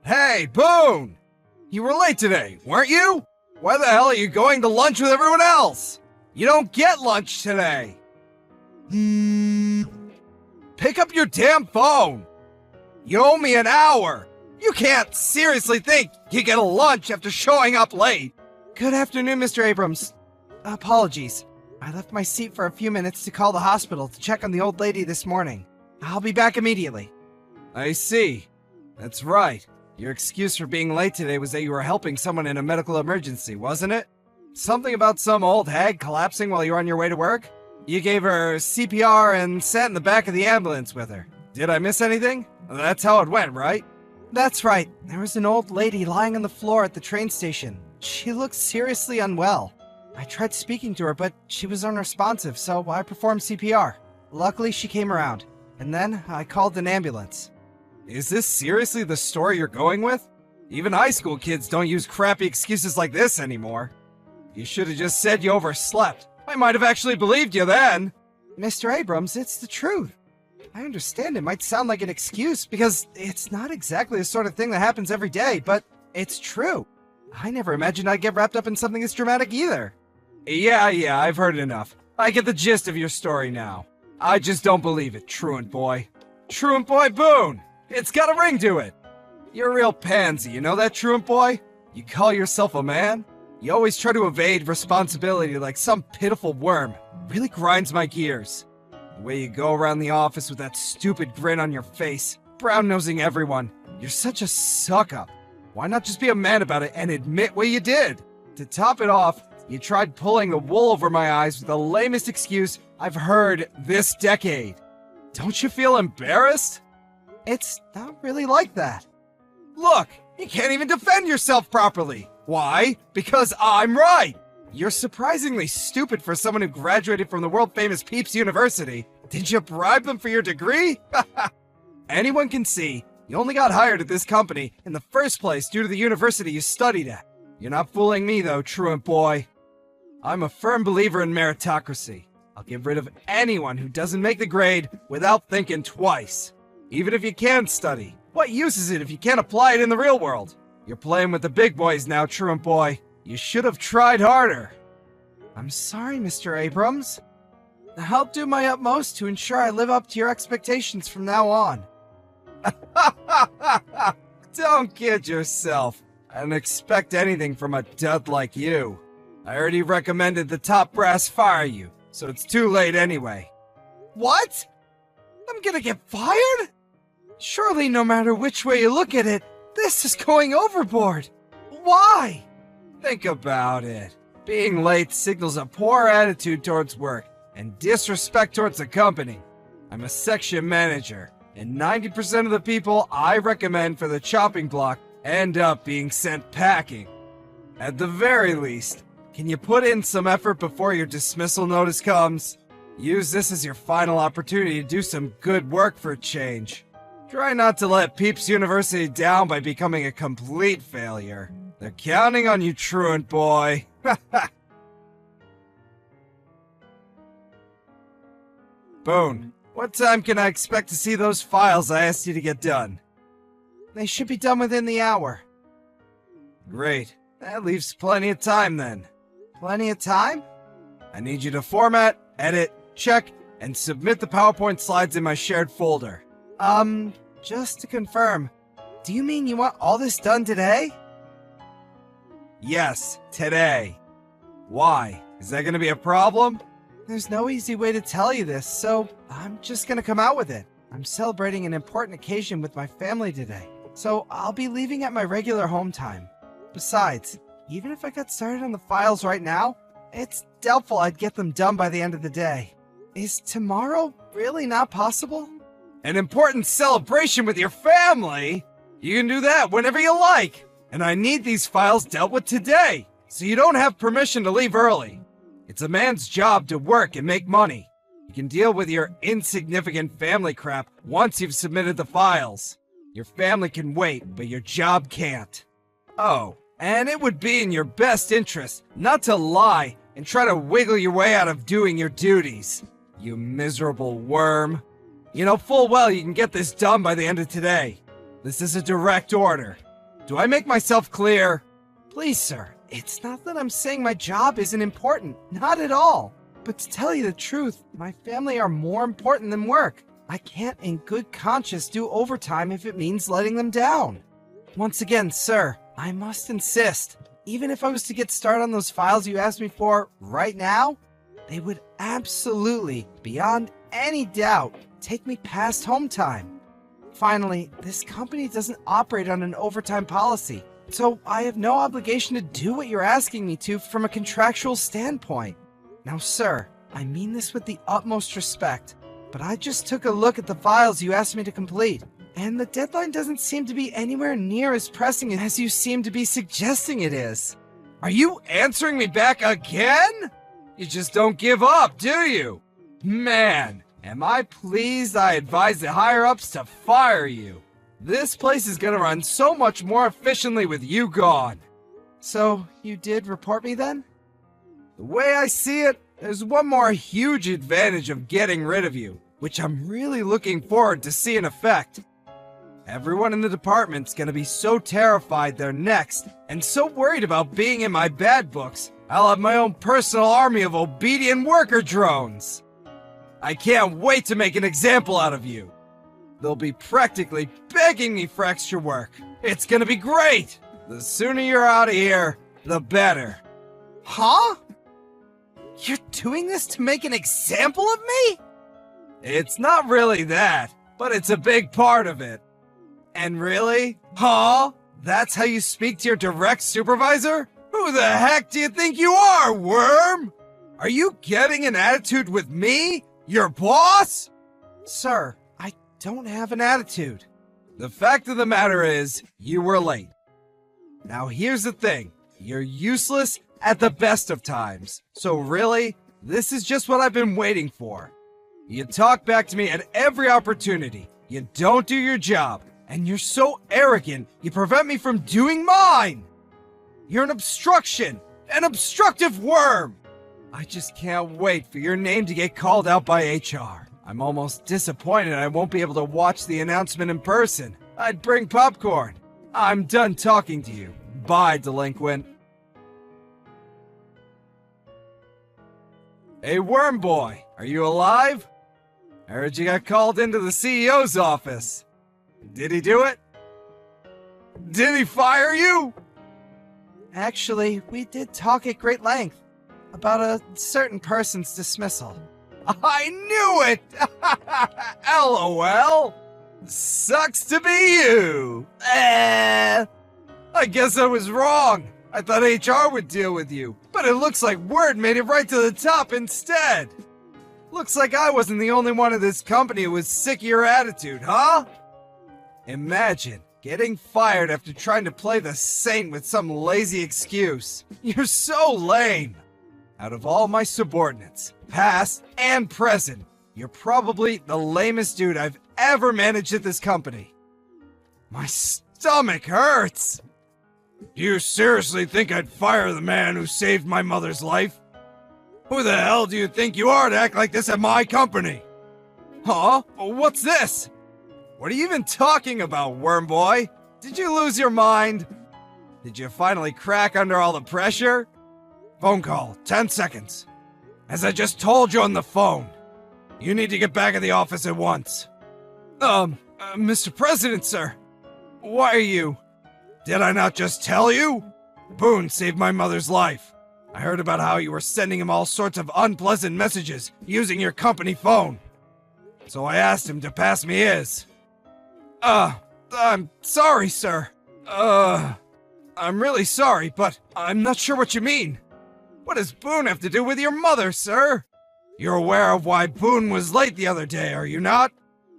Hey, Boone! You were late today, weren't you? Why the hell are you going to lunch with everyone else? You don't get lunch today. Pick up your damn phone. You owe me an hour. You can't seriously think you get a lunch after showing up late. Good afternoon, Mr. Abrams. Apologies. I left my seat for a few minutes to call the hospital to check on the old lady this morning. I'll be back immediately. I see. That's right. Your excuse for being late today was that you were helping someone in a medical emergency, wasn't it? Something about some old hag collapsing while you were on your way to work? You gave her CPR and sat in the back of the ambulance with her. Did I miss anything? That's how it went, right? That's right. There was an old lady lying on the floor at the train station. She looked seriously unwell. I tried speaking to her, but she was unresponsive, so I performed CPR. Luckily, she came around, and then I called an ambulance. Is this seriously the story you're going with? Even high school kids don't use crappy excuses like this anymore. You should have just said you overslept. I might have actually believed you then. Mr. Abrams, it's the truth. I understand it might sound like an excuse because it's not exactly the sort of thing that happens every day, but it's true. I never imagined I'd get wrapped up in something as dramatic either. Yeah, I've heard enough. I get the gist of your story now. I just don't believe it, truant boy. Truant boy Boone! It's got a ring to it! You're a real pansy, you know that, truant boy? You call yourself a man? You always try to evade responsibility like some pitiful worm. It really grinds my gears. The way you go around the office with that stupid grin on your face, brown-nosing everyone. You're such a suck-up. Why not just be a man about it and admit what you did? To top it off, you tried pulling the wool over my eyes with the lamest excuse I've heard this decade. Don't you feel embarrassed? It's not really like that. Look, you can't even defend yourself properly. Why? Because I'm right. You're surprisingly stupid for someone who graduated from the world-famous Peeps University. Did you bribe them for your degree? Anyone can see you only got hired at this company in the first place due to the university you studied at. You're not fooling me though, truant boy. I'm a firm believer in meritocracy. I'll get rid of anyone who doesn't make the grade without thinking twice. Even if you can study, what use is it if you can't apply it in the real world? You're playing with the big boys now, truant boy. You should have tried harder. I'm sorry, Mr. Abrams. I'll do my utmost to ensure I live up to your expectations from now on. Don't kid yourself. I don't expect anything from a dud like you. I already recommended the top brass fire you, so it's too late anyway. What? I'm gonna get fired? Surely no matter which way you look at it, this is going overboard. Why? Think about it. Being late signals a poor attitude towards work and disrespect towards the company. I'm a section manager, and 90% of the people I recommend for the chopping block end up being sent packing. At the very least, can you put in some effort before your dismissal notice comes? Use this as your final opportunity to do some good work for a change. Try not to let Peeps University down by becoming a complete failure. They're counting on you, truant boy. Boone, what time can I expect to see those files I asked you to get done? They should be done within the hour. Great. That leaves plenty of time then. Plenty of time? I need you to format, edit, check, and submit the PowerPoint slides in my shared folder. Just to confirm, do you mean you want all this done today? Yes, today. Why? Is that gonna be a problem? There's no easy way to tell you this, so I'm just gonna come out with it. I'm celebrating an important occasion with my family today, so I'll be leaving at my regular home time. Besides, even if I got started on the files right now, it's doubtful I'd get them done by the end of the day. Is tomorrow really not possible? An important celebration with your family? You can do that whenever you like. And I need these files dealt with today, so you don't have permission to leave early. It's a man's job to work and make money. You can deal with your insignificant family crap once you've submitted the files. Your family can wait, but your job can't. Oh, and it would be in your best interest not to lie and try to wiggle your way out of doing your duties. You miserable worm. You know full well you can get this done by the end of today. This is a direct order. Do I make myself clear? Please, sir, it's not that I'm saying my job isn't important. Not at all. But to tell you the truth, my family are more important than work. I can't in good conscience do overtime if it means letting them down. Once again, sir, I must insist, even if I was to get started on those files you asked me for right now, they would absolutely, beyond any doubt, take me past home time. Finally, this company doesn't operate on an overtime policy, so I have no obligation to do what you're asking me to from a contractual standpoint. Now, sir, I mean this with the utmost respect, but I just took a look at the files you asked me to complete, and the deadline doesn't seem to be anywhere near as pressing as you seem to be suggesting it is. Are you answering me back again? You just don't give up, do you? Man, am I pleased I advised the higher-ups to fire you. This place is gonna run so much more efficiently with you gone. So, you did report me then? The way I see it, there's one more huge advantage of getting rid of you, which I'm really looking forward to see in effect. Everyone in the department's gonna be so terrified they're next, and so worried about being in my bad books, I'll have my own personal army of obedient worker drones. I can't wait to make an example out of you. They'll be practically begging me for extra work. It's gonna be great! The sooner you're out of here, the better. Huh? You're doing this to make an example of me? It's not really that, but it's a big part of it. And really? Huh? That's how you speak to your direct supervisor? Who the heck do you think you are, worm? Are you getting an attitude with me, your boss? Sir, I don't have an attitude. The fact of the matter is, you were late. Now here's the thing, you're useless at the best of times. So really, this is just what I've been waiting for. You talk back to me at every opportunity, you don't do your job, and you're so arrogant, you prevent me from doing mine! You're an obstruction! An obstructive worm! I just can't wait for your name to get called out by HR. I'm almost disappointed I won't be able to watch the announcement in person. I'd bring popcorn. I'm done talking to you. Bye, delinquent. Hey, worm boy, are you alive? I heard you got called into the CEO's office. Did he do it? Did he fire you? Actually, we did talk at great length about a certain person's dismissal. I knew it! LOL! Sucks to be you! I guess I was wrong. I thought HR would deal with you, but it looks like word made it right to the top instead. Looks like I wasn't the only one in this company who was sick of your attitude, huh? Imagine getting fired after trying to play the saint with some lazy excuse. You're so lame. Out of all my subordinates, past and present, you're probably the lamest dude I've ever managed at this company. My stomach hurts. Do you seriously think I'd fire the man who saved my mother's life? Who the hell do you think you are to act like this at my company? Huh? What's this? What are you even talking about, worm boy? Did you lose your mind? Did you finally crack under all the pressure? Phone call, 10 seconds. As I just told you on the phone, you need to get back at the office at once. Mr. President, sir. Why are you? Did I not just tell you? Boone saved my mother's life. I heard about how you were sending him all sorts of unpleasant messages using your company phone. So I asked him to pass me his. I'm sorry, sir. I'm really sorry, but I'm not sure what you mean. What does Boone have to do with your mother, sir? You're aware of why Boone was late the other day, are you not?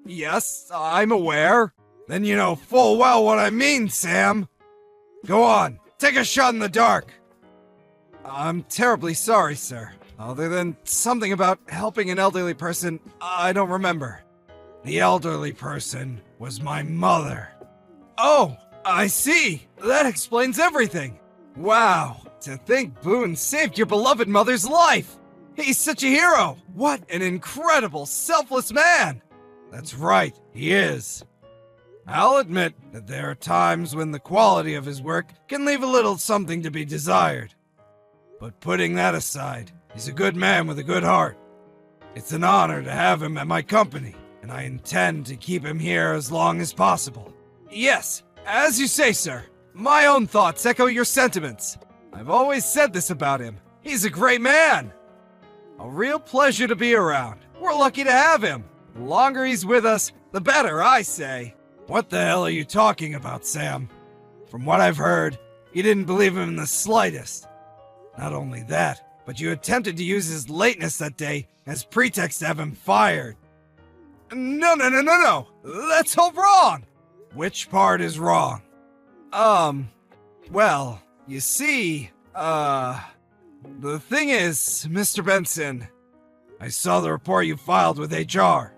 Yes, I'm aware. Then you know full well what I mean, Sam. Go on, take a shot in the dark. I'm terribly sorry, sir. Other than something about helping an elderly person, I don't remember. The elderly person was my mother. Oh, I see. That explains everything. Wow, to think Boone saved your beloved mother's life. He's such a hero. What an incredible, selfless man. That's right, he is. I'll admit that there are times when the quality of his work can leave a little something to be desired. But putting that aside, he's a good man with a good heart. It's an honor to have him at my company, and I intend to keep him here as long as possible. Yes, as you say, sir. My own thoughts echo your sentiments. I've always said this about him. He's a great man. A real pleasure to be around. We're lucky to have him. The longer he's with us, the better, I say. What the hell are you talking about, Sam? From what I've heard, you didn't believe him in the slightest. Not only that, but you attempted to use his lateness that day as pretext to have him fired. No. That's all wrong. Which part is wrong? Well, you see, the thing is, Mr. Benson, I saw the report you filed with HR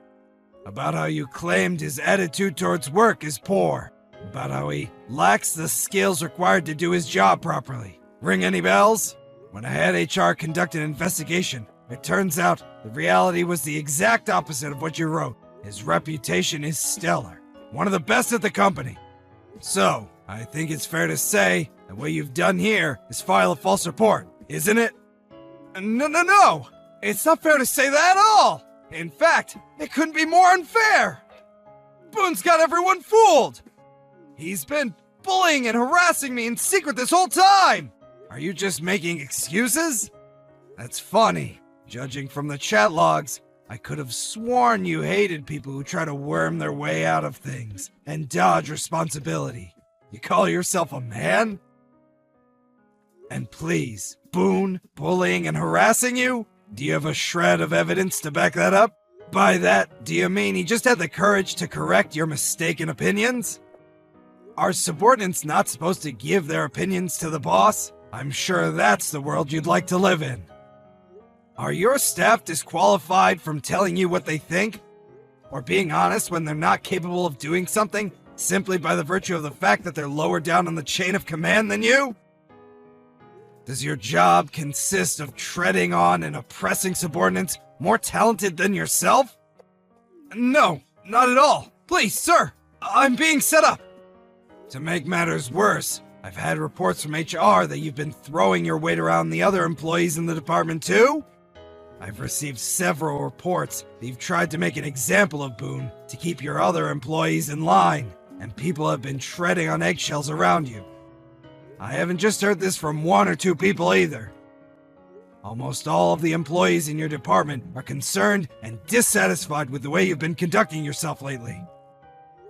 about how you claimed his attitude towards work is poor, about how he lacks the skills required to do his job properly. Ring any bells? When I had HR conduct an investigation, it turns out the reality was the exact opposite of what you wrote. His reputation is stellar, one of the best at the company. So, I think it's fair to say that what you've done here is file a false report, isn't it? No! It's not fair to say that at all! In fact, it couldn't be more unfair! Boone's got everyone fooled! He's been bullying and harassing me in secret this whole time! Are you just making excuses? That's funny. Judging from the chat logs, I could have sworn you hated people who try to worm their way out of things and dodge responsibility. You call yourself a man? And please, Boone bullying and harassing you? Do you have a shred of evidence to back that up? By that, do you mean he just had the courage to correct your mistaken opinions? Are subordinates not supposed to give their opinions to the boss? I'm sure that's the world you'd like to live in. Are your staff disqualified from telling you what they think? Or being honest when they're not capable of doing something simply by the virtue of the fact that they're lower down on the chain of command than you? Does your job consist of treading on and oppressing subordinates more talented than yourself? No, not at all. Please, sir, I'm being set up. To make matters worse, I've had reports from HR that you've been throwing your weight around the other employees in the department too? I've received several reports that you've tried to make an example of Boone to keep your other employees in line, and people have been treading on eggshells around you. I haven't just heard this from one or two people either. Almost all of the employees in your department are concerned and dissatisfied with the way you've been conducting yourself lately.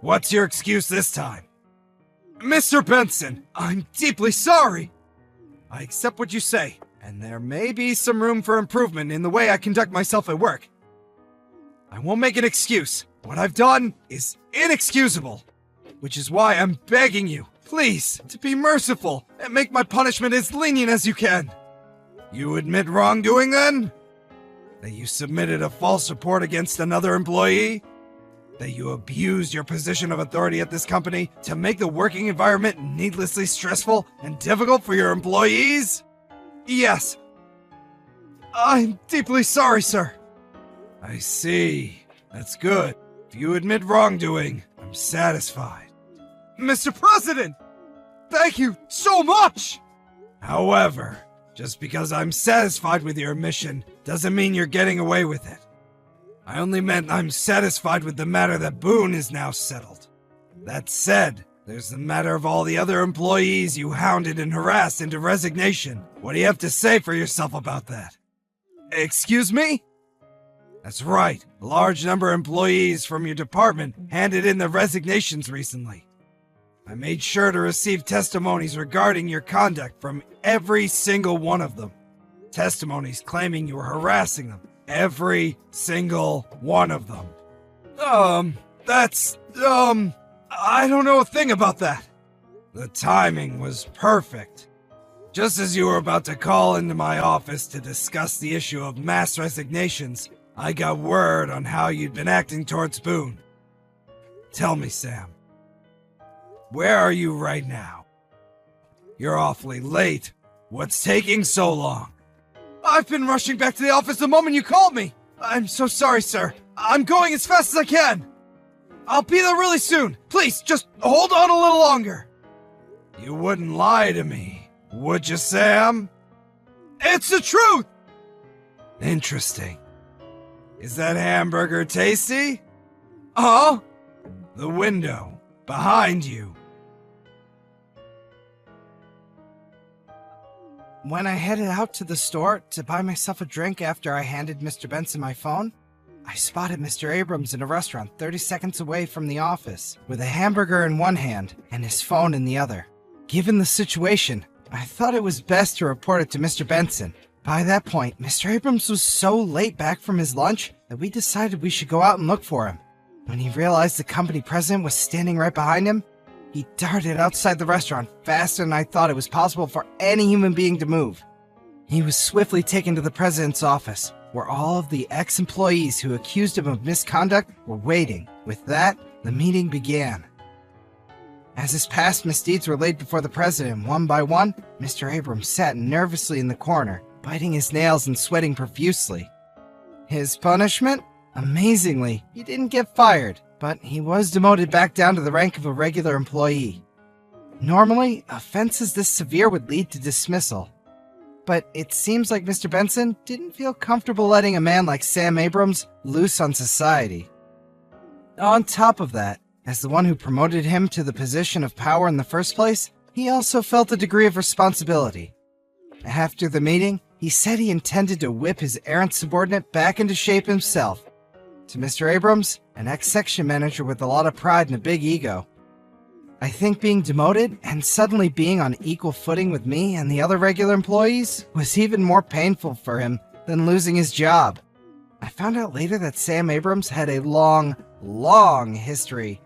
What's your excuse this time? Mr. Benson, I'm deeply sorry. I accept what you say, and there may be some room for improvement in the way I conduct myself at work. I won't make an excuse. What I've done is inexcusable, which is why I'm begging you, please, to be merciful and make my punishment as lenient as you can. You admit wrongdoing then? That you submitted a false report against another employee? That you abused your position of authority at this company to make the working environment needlessly stressful and difficult for your employees? Yes. I'm deeply sorry, sir. I see. That's good. If you admit wrongdoing, I'm satisfied. Mr. President! Thank you so much! However, just because I'm satisfied with your admission doesn't mean you're getting away with it. I only meant I'm satisfied with the matter that Boone is now settled. That said, there's the matter of all the other employees you hounded and harassed into resignation. What do you have to say for yourself about that? Excuse me? That's right. A large number of employees from your department handed in their resignations recently. I made sure to receive testimonies regarding your conduct from every single one of them. Testimonies claiming you were harassing them. Every single one of them. I don't know a thing about that. The timing was perfect. Just as you were about to call into my office to discuss the issue of mass resignations, I got word on how you'd been acting towards Boone. Tell me, Sam, where are you right now? You're awfully late. What's taking so long? I've been rushing back to the office the moment you called me. I'm so sorry, sir. I'm going as fast as I can. I'll be there really soon. Please, just hold on a little longer. You wouldn't lie to me, would you, Sam? It's the truth! Interesting. Is that hamburger tasty? Huh? The window, behind you. When I headed out to the store to buy myself a drink after I handed Mr. Benson my phone, I spotted Mr. Abrams in a restaurant 30 seconds away from the office, with a hamburger in one hand and his phone in the other. Given the situation, I thought it was best to report it to Mr. Benson. By that point, Mr. Abrams was so late back from his lunch that we decided we should go out and look for him. When he realized the company president was standing right behind him, he darted outside the restaurant faster than I thought it was possible for any human being to move. He was swiftly taken to the president's office, where all of the ex-employees who accused him of misconduct were waiting. With that, the meeting began. As his past misdeeds were laid before the president one by one, Mr. Abrams sat nervously in the corner, biting his nails and sweating profusely. His punishment? Amazingly, he didn't get fired, but he was demoted back down to the rank of a regular employee. Normally, offenses this severe would lead to dismissal. But it seems like Mr. Benson didn't feel comfortable letting a man like Sam Abrams loose on society. On top of that, as the one who promoted him to the position of power in the first place, he also felt a degree of responsibility. After the meeting, he said he intended to whip his errant subordinate back into shape himself. To Mr. Abrams, an ex-section manager with a lot of pride and a big ego, I think being demoted and suddenly being on equal footing with me and the other regular employees was even more painful for him than losing his job. I found out later that Sam Abrams had a long history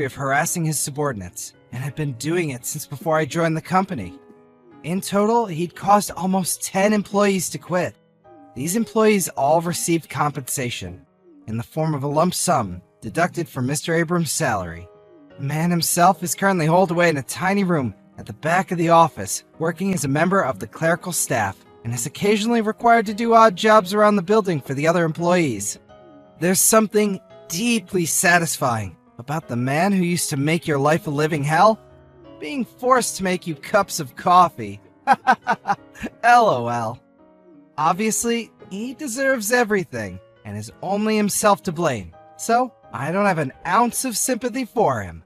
of harassing his subordinates, and had been doing it since before I joined the company. In total, he'd caused almost 10 employees to quit. These employees all received compensation, in the form of a lump sum deducted from Mr. Abrams' salary. The man himself is currently holed away in a tiny room at the back of the office, working as a member of the clerical staff, and is occasionally required to do odd jobs around the building for the other employees. There's something deeply satisfying about the man who used to make your life a living hell being forced to make you cups of coffee. LOL. Obviously, he deserves everything and is only himself to blame, so I don't have an ounce of sympathy for him.